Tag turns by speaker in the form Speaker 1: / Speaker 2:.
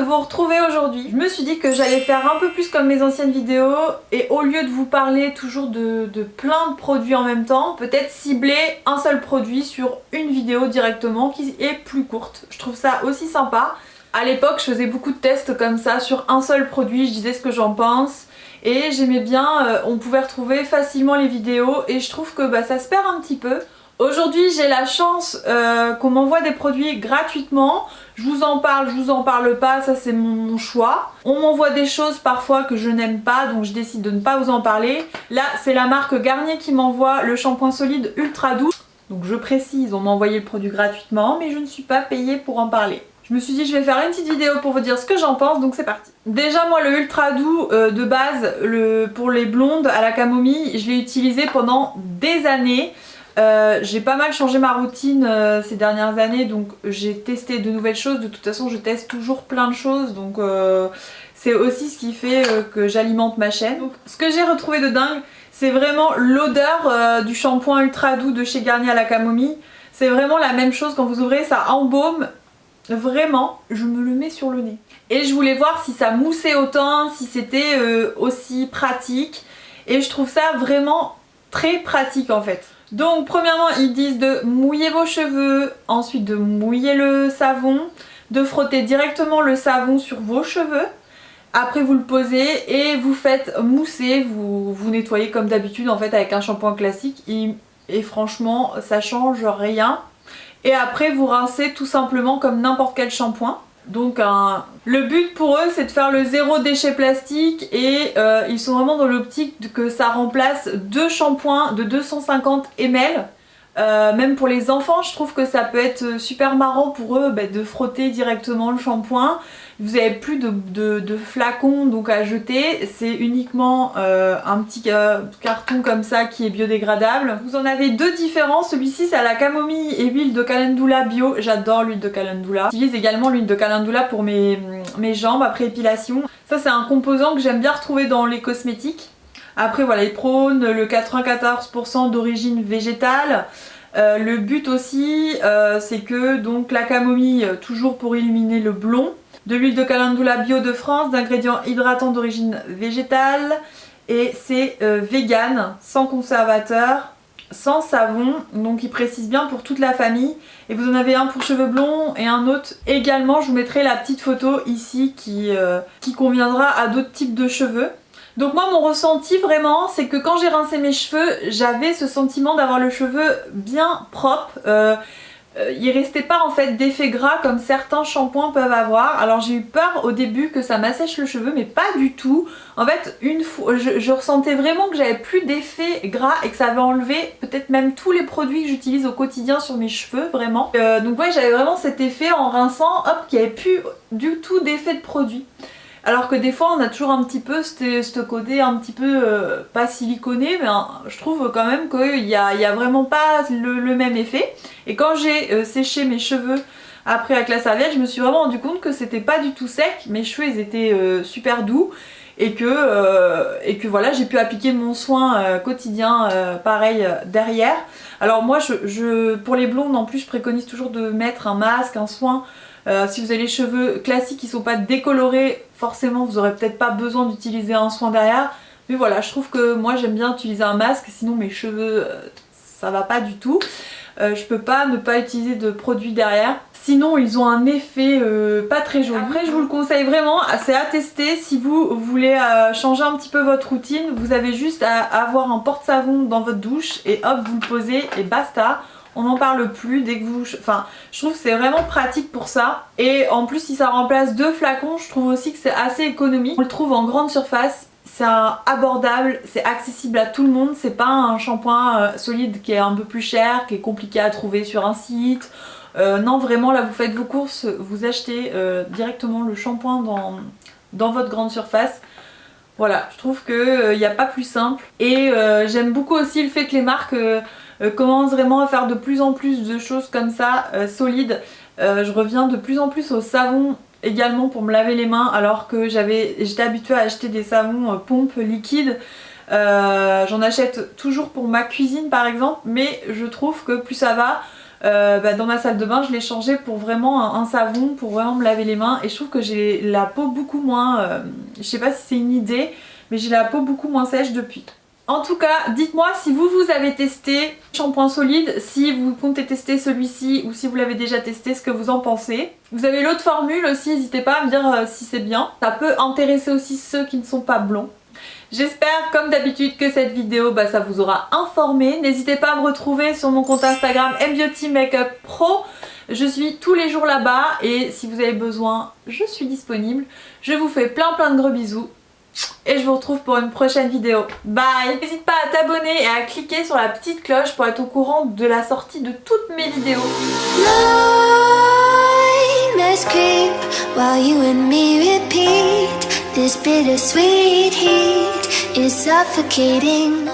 Speaker 1: vous retrouver aujourd'hui. Je me suis dit que j'allais faire un peu plus comme mes anciennes vidéos et au lieu de vous parler toujours de plein de produits en même temps, peut-être cibler un seul produit sur une vidéo directement qui est plus courte. Je trouve ça aussi sympa. À l'époque, je faisais beaucoup de tests comme ça sur un seul produit, je disais ce que j'en pense. Et j'aimais bien, on pouvait retrouver facilement les vidéos et je trouve que ça se perd un petit peu. Aujourd'hui j'ai la chance qu'on m'envoie des produits gratuitement. Je vous en parle pas, ça c'est mon choix. On m'envoie des choses parfois que je n'aime pas, donc je décide de ne pas vous en parler. Là c'est la marque Garnier qui m'envoie le shampoing solide ultra doux. Donc je précise, on m'a envoyé le produit gratuitement mais je ne suis pas payée pour en parler. Je me suis dit je vais faire une petite vidéo pour vous dire ce que j'en pense, donc c'est parti. Déjà moi le ultra doux de base, pour les blondes à la camomille, je l'ai utilisé pendant des années. J'ai pas mal changé ma routine ces dernières années, donc j'ai testé de nouvelles choses. De toute façon je teste toujours plein de choses, donc c'est aussi ce qui fait que j'alimente ma chaîne. Donc, ce que j'ai retrouvé de dingue, c'est vraiment l'odeur du shampoing ultra doux de chez Garnier à la camomille. C'est vraiment la même chose quand vous ouvrez, ça embaume. Vraiment, je me le mets sur le nez. Et je voulais voir si ça moussait autant, si c'était aussi pratique. Et je trouve ça vraiment très pratique en fait. Donc premièrement, ils disent de mouiller vos cheveux, ensuite de mouiller le savon, de frotter directement le savon sur vos cheveux. Après vous le posez et vous faites mousser, vous nettoyez comme d'habitude en fait avec un shampoing classique. Et franchement, ça change rien. Et après vous rincez tout simplement comme n'importe quel shampoing. Donc le but pour eux c'est de faire le zéro déchet plastique et ils sont vraiment dans l'optique que ça remplace 2 shampoings de 250 ml. Même pour les enfants je trouve que ça peut être super marrant pour eux de frotter directement le shampoing. Vous n'avez plus de flacons donc à jeter, c'est uniquement un petit carton comme ça qui est biodégradable. Vous en avez 2 différents, celui-ci c'est à la camomille et huile de calendula bio, j'adore l'huile de calendula. J'utilise également l'huile de calendula pour mes jambes après épilation. Ça c'est un composant que j'aime bien retrouver dans les cosmétiques. Après voilà, ils prônent le 94% d'origine végétale. Le but aussi c'est que donc la camomille toujours pour illuminer le blond, de l'huile de calendula bio de France, d'ingrédients hydratants d'origine végétale et c'est vegan, sans conservateur, sans savon, donc il précise bien pour toute la famille. Et vous en avez un pour cheveux blonds et un autre également, je vous mettrai la petite photo ici qui conviendra à d'autres types de cheveux. Donc moi mon ressenti vraiment c'est que quand j'ai rincé mes cheveux j'avais ce sentiment d'avoir le cheveu bien propre. Il restait pas en fait d'effet gras comme certains shampoings peuvent avoir. Alors j'ai eu peur au début que ça m'assèche le cheveu mais pas du tout. En fait une fois je ressentais vraiment que j'avais plus d'effet gras et que ça avait enlevé peut-être même tous les produits que j'utilise au quotidien sur mes cheveux vraiment. Donc ouais j'avais vraiment cet effet en rinçant, hop, qu'il n'y avait plus du tout d'effet de produit. Alors que des fois on a toujours un petit peu ce côté un petit peu pas siliconé, mais je trouve quand même qu'il y a vraiment pas le même effet. Et quand j'ai séché mes cheveux après avec la serviette, je me suis vraiment rendu compte que c'était pas du tout sec, mes cheveux ils étaient super doux et que voilà, j'ai pu appliquer mon soin quotidien pareil derrière. Alors moi pour les blondes en plus je préconise toujours de mettre un masque, un soin. Si vous avez les cheveux classiques qui sont pas décolorés, forcément vous aurez peut-être pas besoin d'utiliser un soin derrière. Mais voilà, je trouve que moi j'aime bien utiliser un masque, sinon mes cheveux ça va pas du tout. Je peux pas ne pas utiliser de produit derrière. Sinon ils ont un effet pas très joli. Après je vous le conseille vraiment, c'est à tester si vous voulez changer un petit peu votre routine. Vous avez juste à avoir un porte-savon dans votre douche et hop vous le posez et basta. On n'en parle plus dès que vous... Enfin, je trouve que c'est vraiment pratique pour ça. Et en plus, si ça remplace 2 flacons, je trouve aussi que c'est assez économique. On le trouve en grande surface, c'est abordable, c'est accessible à tout le monde. C'est pas un shampoing solide qui est un peu plus cher, qui est compliqué à trouver sur un site. Non, vraiment, là, vous faites vos courses, vous achetez directement le shampoing dans votre grande surface. Voilà, je trouve qu'il n'y a pas plus simple. Et j'aime beaucoup aussi le fait que les marques... commence vraiment à faire de plus en plus de choses comme ça, solides. Je reviens de plus en plus au savon également pour me laver les mains alors que j'étais habituée à acheter des savons pompes liquides. J'en achète toujours pour ma cuisine par exemple, mais je trouve que plus ça va, dans ma salle de bain, je l'ai changé pour vraiment un savon pour vraiment me laver les mains et je trouve que j'ai la peau beaucoup moins, je sais pas si c'est une idée, mais j'ai la peau beaucoup moins sèche depuis. En tout cas, dites-moi si vous avez testé shampoing solide, si vous comptez tester celui-ci ou si vous l'avez déjà testé, ce que vous en pensez. Vous avez l'autre formule aussi, n'hésitez pas à me dire si c'est bien. Ça peut intéresser aussi ceux qui ne sont pas blonds. J'espère comme d'habitude que cette vidéo ça vous aura informé. N'hésitez pas à me retrouver sur mon compte Instagram mbeauty makeup pro. Je suis tous les jours là-bas et si vous avez besoin, je suis disponible. Je vous fais plein de gros bisous. Et je vous retrouve pour une prochaine vidéo. Bye! N'hésite pas à t'abonner et à cliquer sur la petite cloche pour être au courant de la sortie de toutes mes vidéos. Creep while you and me repeat. This bittersweet heat is suffocating.